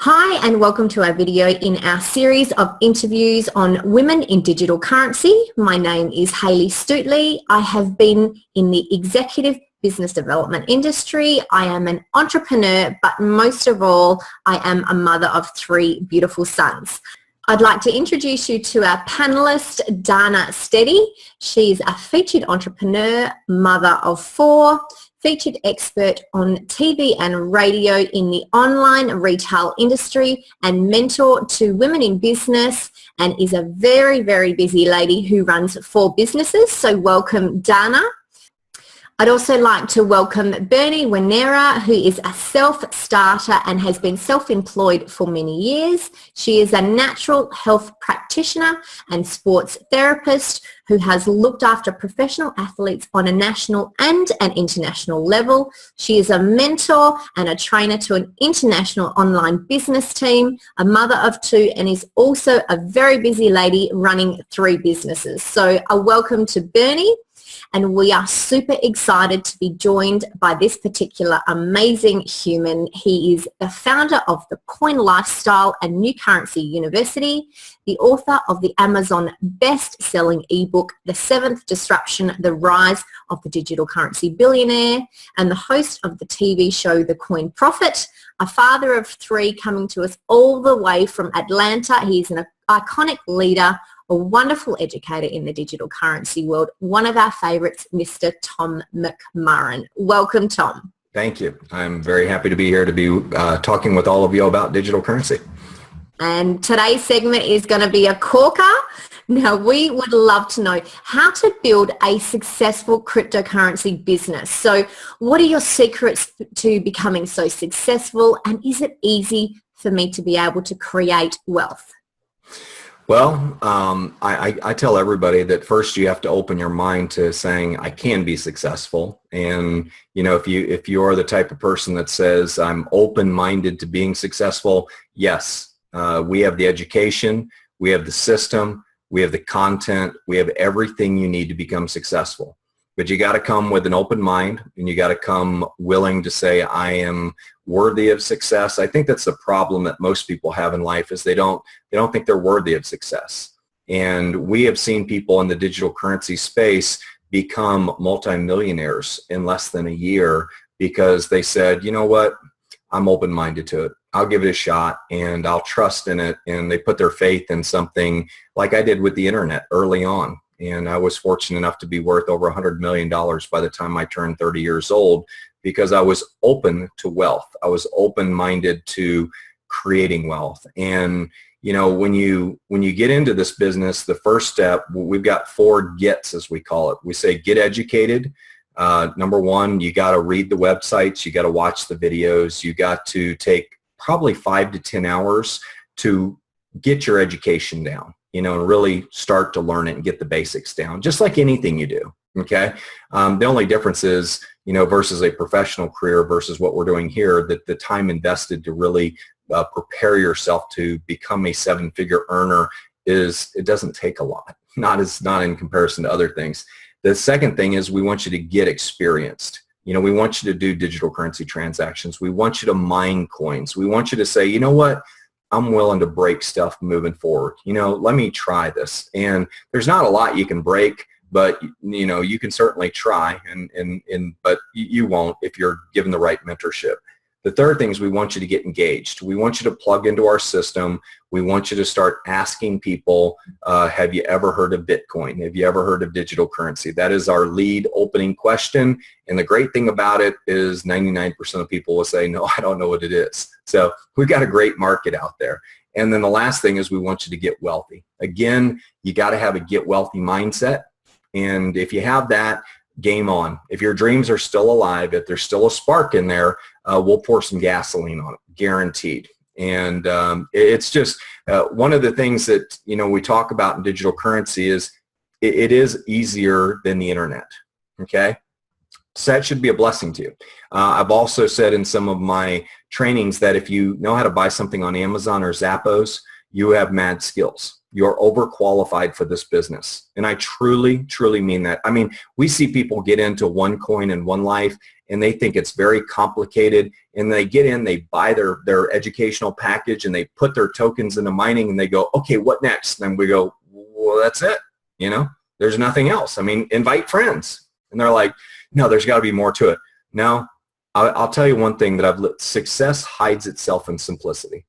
Hi and welcome to our video in our series of interviews on women in digital currency. My name is Hayley Stootley. I have been in the executive business development industry. I am an entrepreneur, but most of all, I am a mother of 3 beautiful sons. I'd like to introduce you to our panelist, Dana Steady. She's a featured entrepreneur, mother of 4, featured expert on TV and radio in the online retail industry and mentor to women in business, and is a very, very busy lady who runs 4 businesses. So welcome, Dana. I'd also like to welcome Bernie Winera, who is a self-starter and has been self-employed for many years. She is a natural health practitioner and sports therapist who has looked after professional athletes on a national and an international level. She is a mentor and a trainer to an international online business team, a mother of 2, and is also a very busy lady running 3 businesses. So a welcome to Bernie. And we are super excited to be joined by this particular amazing human. He is the founder of the Coin Lifestyle and New Currency University, the author of the Amazon best-selling ebook, The 7th Disruption, The Rise of the Digital Currency Billionaire, and the host of the TV show, The Coin Prophet, a father of 3 coming to us all the way from Atlanta. He's an iconic leader, a wonderful educator in the digital currency world, one of our favorites, Mr. Tom McMurran. Welcome, Tom. Thank you. I'm very happy to be here to be talking with all of you about digital currency. And today's segment is going to be a corker. Now, we would love to know how to build a successful cryptocurrency business. So what are your secrets to becoming so successful, and is it easy for me to be able to create wealth? Well, I tell everybody that first you have to open your mind to saying, I can be successful. And, you know, if you are the type of person that says, I'm open-minded to being successful, yes, we have the education, we have the system, we have the content, we have everything you need to become successful. But you got to come with an open mind, and you got to come willing to say, I am worthy of success. I think that's the problem that most people have in life, is they don't think they're worthy of success. And we have seen people in the digital currency space become multimillionaires in less than a year because they said, you know what, I'm open-minded to it. I'll give it a shot and I'll trust in it. And they put their faith in something like I did with the internet early on. And I was fortunate enough to be worth over $100 million by the time I turned 30 years old, because I was open to wealth. I was open-minded to creating wealth. And, you know, when you get into this business, the first step, we've got 4 gets, as we call it. We say get educated. Number 1, you got to read the websites. You got to watch the videos. You got to take probably 5 to 10 hours to get your education down, you know, and really start to learn it and get the basics down, just like anything you do, okay? The only difference is, you know, versus a professional career versus what we're doing here, that the time invested to really prepare yourself to become a 7-figure earner it doesn't take a lot, not in comparison to other things. The second thing is we want you to get experienced. You know, we want you to do digital currency transactions. We want you to mine coins. We want you to say, you know what? I'm willing to break stuff moving forward. You know, let me try this. And there's not a lot you can break, but, you know, you can certainly try, but you won't if you're given the right mentorship. The third thing is we want you to get engaged. We want you to plug into our system. We want you to start asking people, have you ever heard of Bitcoin? Have you ever heard of digital currency? That is our lead opening question. And the great thing about it is 99% of people will say, no, I don't know what it is. So we've got a great market out there. And then the last thing is we want you to get wealthy. Again, you got to have a get wealthy mindset. And if you have that, game on. If your dreams are still alive, if there's still a spark in there, we'll pour some gasoline on it, guaranteed. And it's just one of the things that, you know, we talk about in digital currency is it is easier than the internet, okay? So that should be a blessing to you. I've also said in some of my trainings that if you know how to buy something on Amazon or Zappos, you have mad skills. you're overqualified for this business. And I truly, truly mean that. I mean, we see people get into OneCoin and One Life, and they think it's very complicated, and they get in, they buy their educational package, and they put their tokens into mining, and they go, okay, what next? And then we go, well, that's it. You know, there's nothing else. I mean, invite friends. And they're like, no, there's got to be more to it. No, I'll tell you one thing that success hides itself in simplicity.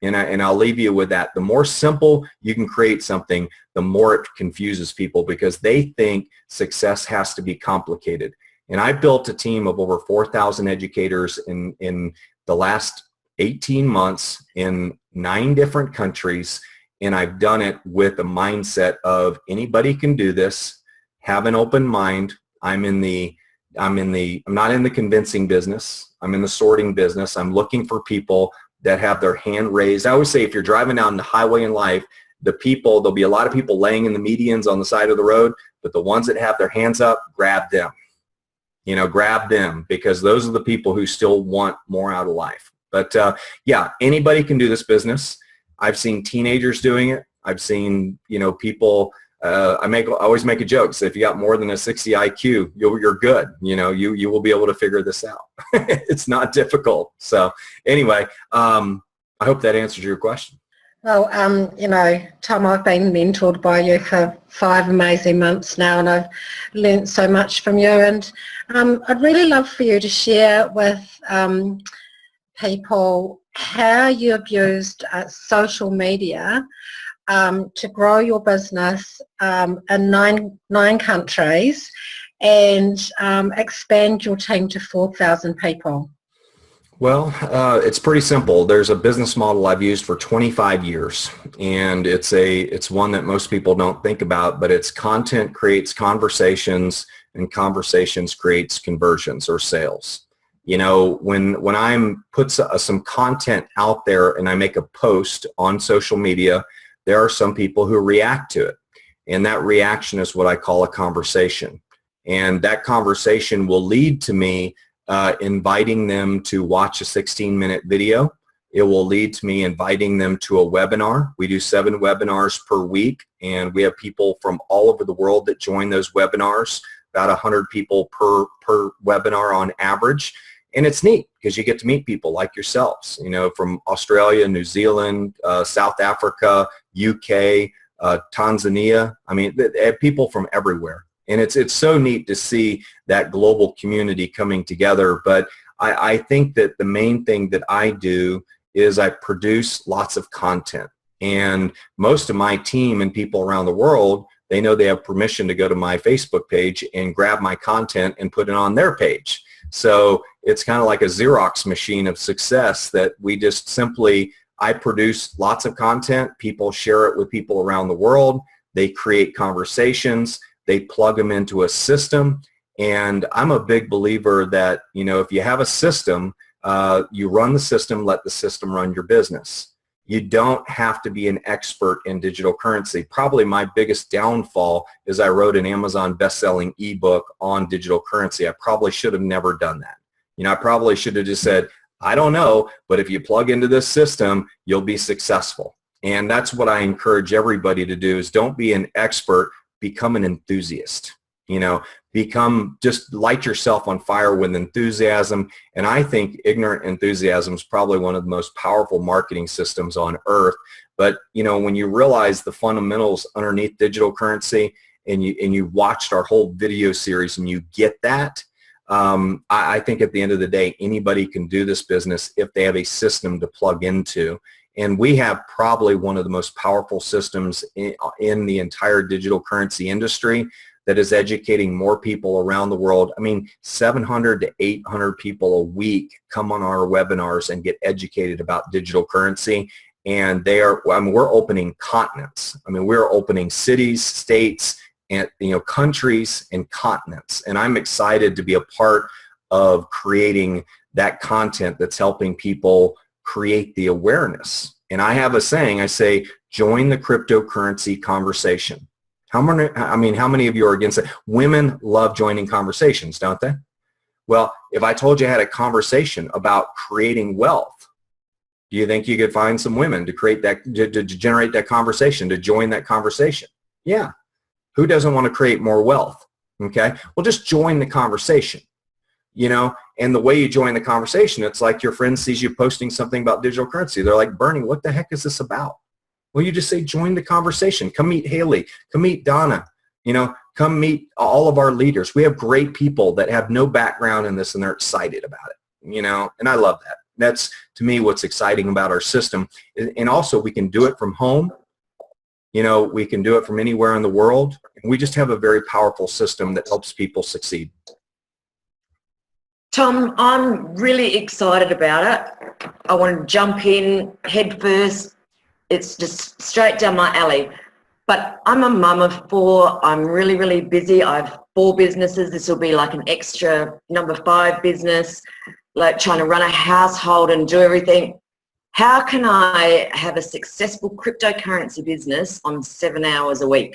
And I'll leave you with that. The more simple you can create something, the more it confuses people, because they think success has to be complicated. And I built a team of over 4,000 educators in the last 18 months in 9 different countries. And I've done it with a mindset of anybody can do this, have an open mind. I'm not in the convincing business. I'm in the sorting business. I'm looking for people that have their hand raised. I always say, if you're driving down the highway in life, there'll be a lot of people laying in the medians on the side of the road, but the ones that have their hands up, grab them. You know, grab them, because those are the people who still want more out of life. But yeah, anybody can do this business. I've seen teenagers doing it. I've seen, you know, people, I always make a joke. So if you got more than a 60 IQ, you're good. You know, you will be able to figure this out. It's not difficult. So anyway, I hope that answers your question. Well, you know, Tom, I've been mentored by you for 5 amazing months now, and I've learnt so much from you. And I'd really love for you to share with people how you've used social media to grow your business in nine countries and expand your team to 4,000 people. Well, it's pretty simple. There's a business model I've used for 25 years, and it's one that most people don't think about, but it's content creates conversations, and conversations creates conversions or sales. You know, when I put some content out there and I make a post on social media, there are some people who react to it, and that reaction is what I call a conversation. And that conversation will lead to me inviting them to watch a 16-minute video. It will lead to me inviting them to a webinar. We do 7 webinars per week, and we have people from all over the world that join those webinars, about 100 people per webinar on average. And it's neat because you get to meet people like yourselves, you know, from Australia, New Zealand, South Africa, UK, Tanzania. I mean, people from everywhere. And it's so neat to see that global community coming together. But I think that the main thing that I do is I produce lots of content. And most of my team and people around the world, they know they have permission to go to my Facebook page and grab my content and put it on their page. So it's kind of like a Xerox machine of success that we just simply, I produce lots of content, people share it with people around the world, they create conversations, they plug them into a system. And I'm a big believer that, you know, if you have a system, you run the system, let the system run your business. You don't have to be an expert in digital currency. Probably my biggest downfall is I wrote an Amazon best-selling ebook on digital currency. I probably should have never done that. You know, I probably should have just said, I don't know, but if you plug into this system, you'll be successful. And that's what I encourage everybody to do, is don't be an expert, become an enthusiast. You know, just light yourself on fire with enthusiasm. And I think ignorant enthusiasm is probably one of the most powerful marketing systems on earth. But, you know, when you realize the fundamentals underneath digital currency, and you watched our whole video series and you get that, I think at the end of the day, anybody can do this business if they have a system to plug into. And we have probably one of the most powerful systems in the entire digital currency industry that is educating more people around the world. I mean, 700 to 800 people a week come on our webinars and get educated about digital currency. And we're opening continents. I mean, we're opening cities, states, and, you know, countries and continents. And I'm excited to be a part of creating that content that's helping people create the awareness. And I have a saying, I say, join the cryptocurrency conversation. How many of you are against it? Women love joining conversations, don't they? Well, if I told you I had a conversation about creating wealth, Do you think you could find some women to create that, to generate that conversation, to join that conversation? Yeah. Who doesn't want to create more wealth? Okay. Well, just join the conversation, you know, and the way you join the conversation, it's like your friend sees you posting something about digital currency. They're like, Bernie, what the heck is this about? Well, you just say, join the conversation. Come meet Haley. Come meet Donna. You know, come meet all of our leaders. We have great people that have no background in this and they're excited about it, you know, and I love that. That's, to me, what's exciting about our system. And also, we can do it from home. You know, we can do it from anywhere in the world. And we just have a very powerful system that helps people succeed. Tom, I'm really excited about it. I want to jump in head first. It's just straight down my alley. But I'm a mum of 4. I'm really, really busy. I have 4 businesses. This will be like an extra number 5 business, like trying to run a household and do everything. How can I have a successful cryptocurrency business on 7 hours a week?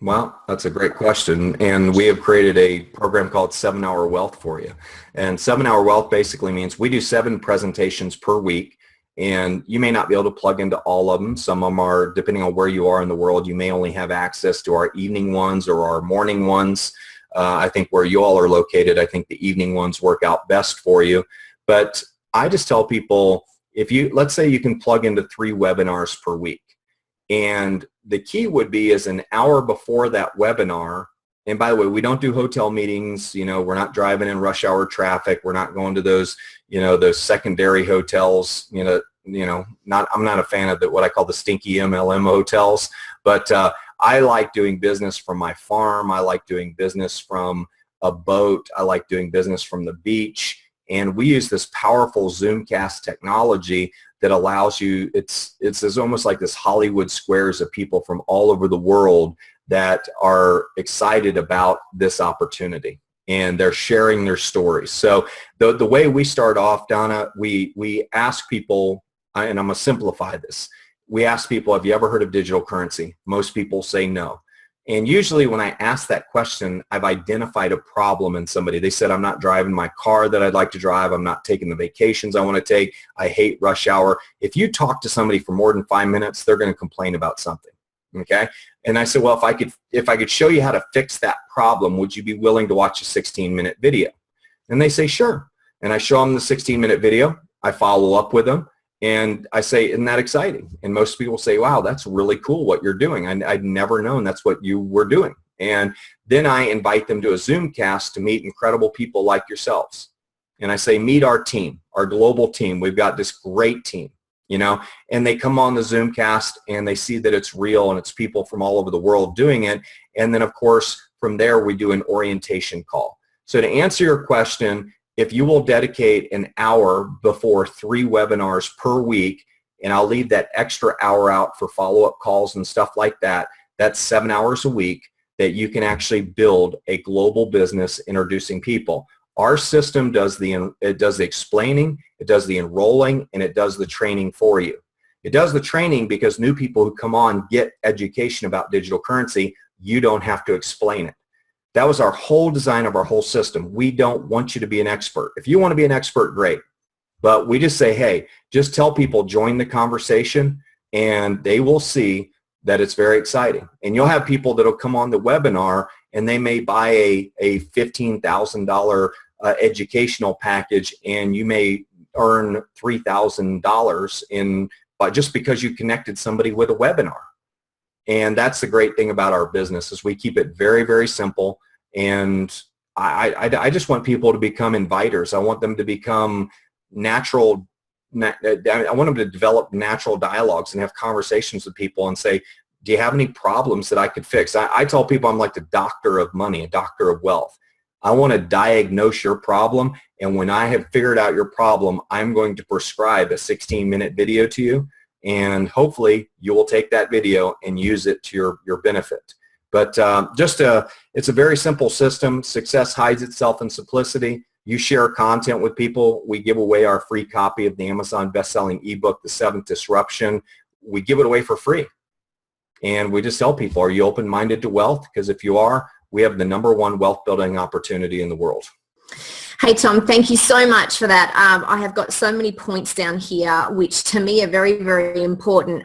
Well, that's a great question. And we have created a program called 7-Hour Wealth for you. And 7-Hour Wealth basically means we do 7 presentations per week. And you may not be able to plug into all of them. Some of them are, depending on where you are in the world, you may only have access to our evening ones or our morning ones. I think where you all are located, I think the evening ones work out best for you. But I just tell people, if you, let's say you can plug into 3 webinars per week. And the key would be is an hour before that webinar. And by the way, we don't do hotel meetings. You know, we're not driving in rush hour traffic. We're not going to those, you know, those secondary hotels. I'm not a fan of what I call the stinky MLM hotels. But I like doing business from my farm. I like doing business from a boat. I like doing business from the beach. And we use this powerful Zoomcast technology that allows you, it's almost like this Hollywood squares of people from all over the world that are excited about this opportunity. And they're sharing their stories. So the way we start off, Donna, we ask people, and I'm going to simplify this. We ask people, have you ever heard of digital currency? Most people say no. And usually when I ask that question, I've identified a problem in somebody. They said, I'm not driving my car that I'd like to drive. I'm not taking the vacations I want to take. I hate rush hour. If you talk to somebody for more than 5 minutes, they're going to complain about something. Okay? And I said, well, if I could show you how to fix that problem, would you be willing to watch a 16-minute video? And they say, sure. And I show them the 16-minute video. I follow up with them. And I say, isn't that exciting? And most people say, wow, that's really cool what you're doing. I'd never known that's what you were doing. And then I invite them to a Zoomcast to meet incredible people like yourselves. And I say, meet our team, our global team. We've got this great team, you know, and they come on the Zoomcast and they see that it's real and it's people from all over the world doing it. And then, of course, from there, we do an orientation call. So to answer your question, if you will dedicate an hour before 3 webinars per week, and I'll leave that extra hour out for follow-up calls and stuff like that, that's 7 hours a week that you can actually build a global business introducing people. Our system does the explaining, it does the enrolling, and it does the training for you. It does the training because new people who come on get education about digital currency. You don't have to explain it. That was our whole design of our whole system. We don't want you to be an expert. If you want to be an expert, great. But we just say, hey, just tell people, join the conversation, and they will see that it's very exciting. And you'll have people that will come on the webinar, and they may buy a $15,000 educational package, and you may earn $3,000 just because you connected somebody with a webinar. And that's the great thing about our business is we keep it very, very simple. And I just want people to become inviters. I want them to become natural. I want them to develop natural dialogues and have conversations with people and say, do you have any problems that I could fix? I tell people I'm like the doctor of money, a doctor of wealth. I want to diagnose your problem. And when I have figured out your problem, I'm going to prescribe a 16-minute video to you. And hopefully you will take that video and use it to your benefit. But it's a very simple system. Success hides itself in simplicity. You share content with people. We give away our free copy of the Amazon best-selling ebook, The 7th Disruption. We give it away for free. And we just tell people, are you open-minded to wealth? Because if you are, we have the #1 wealth building opportunity in the world. Hey Tom, thank you so much for that. I have got so many points down here which to me are very, very important.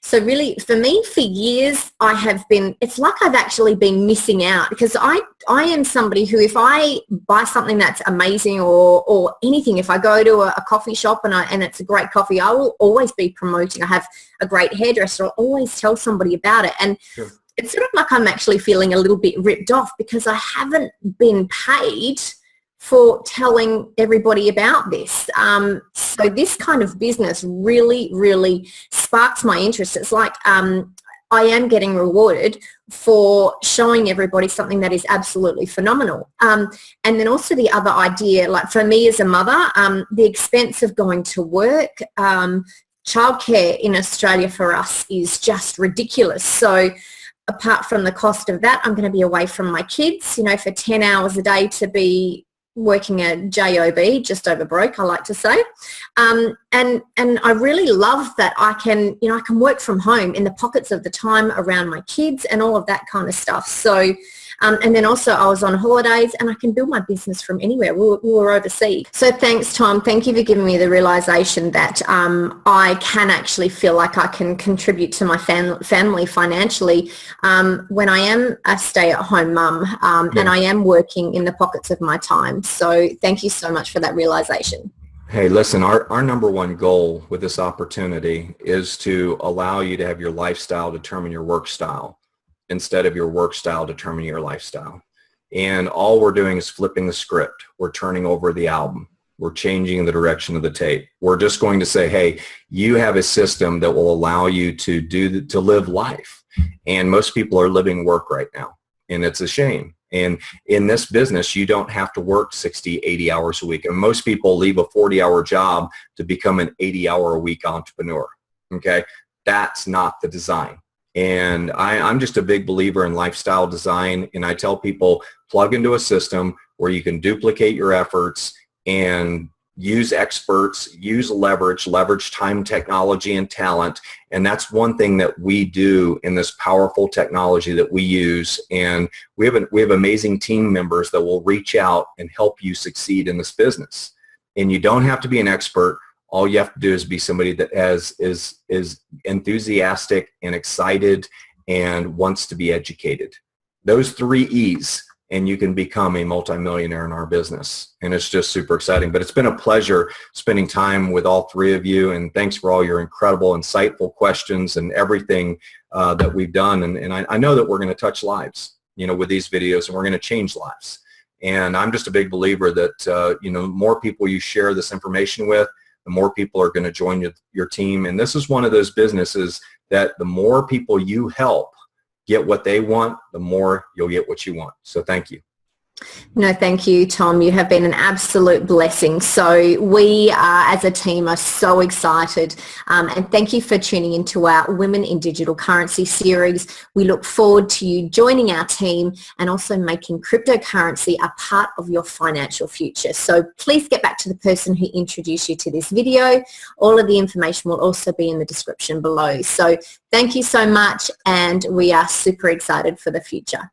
So really for me, for years, I have been, it's like I've actually been missing out, because I am somebody who, if I buy something that's amazing or anything, if I go to a coffee shop and it's a great coffee, I will always be promoting. I have a great hairdresser, I'll always tell somebody about it. And Sure. It's sort of like I'm actually feeling a little bit ripped off because I haven't been paid for telling everybody about this. So this kind of business really, really sparks my interest. It's like I am getting rewarded for showing everybody something that is absolutely phenomenal. And then also the other idea, like for me as a mother, the expense of going to work, childcare in Australia for us is just ridiculous. So apart from the cost of that, I'm going to be away from my kids, you know, for 10 hours a day to be working a job, just over broke, I like to say. And I really love that I can, you know, I can work from home in the pockets of the time around my kids and all of that kind of stuff. So, and then also I was on holidays and I can build my business from anywhere. We were overseas. So thanks, Tom. Thank you for giving me the realization that I can actually feel like I can contribute to my family financially when I am a stay-at-home mum and I am working in the pockets of my time. So thank you so much for that realization. Hey, listen, our number one goal with this opportunity is to allow you to have your lifestyle determine your work style, instead of your work style determining your lifestyle. And all we're doing is flipping the script. We're turning over the album. We're changing the direction of the tape. We're just going to say, hey, you have a system that will allow you to live life. And most people are living work right now. And it's a shame. And in this business, you don't have to work 60, 80 hours a week. And most people leave a 40-hour job to become an 80-hour-a-week entrepreneur. Okay? That's not the design. And I'm just a big believer in lifestyle design. And I tell people, plug into a system where you can duplicate your efforts and use experts, use leverage time, technology, and talent. And that's one thing that we do in this powerful technology that we use. And we have amazing team members that will reach out and help you succeed in this business. And you don't have to be an expert. All you have to do is be somebody that is enthusiastic and excited and wants to be educated. Those 3 E's, and you can become a multimillionaire in our business. And it's just super exciting. But it's been a pleasure spending time with all 3 of you. And thanks for all your incredible, insightful questions and everything that we've done. And I know that we're going to touch lives, you know, with these videos, and we're going to change lives. And I'm just a big believer that, you know, the more people you share this information with, the more people are going to join your team. And this is one of those businesses that the more people you help get what they want, the more you'll get what you want. So thank you. No, thank you, Tom. You have been an absolute blessing. So we as a team are so excited, and thank you for tuning into our Women in Digital Currency series. We look forward to you joining our team and also making cryptocurrency a part of your financial future. So please get back to the person who introduced you to this video. All of the information will also be in the description below. So thank you so much, and we are super excited for the future.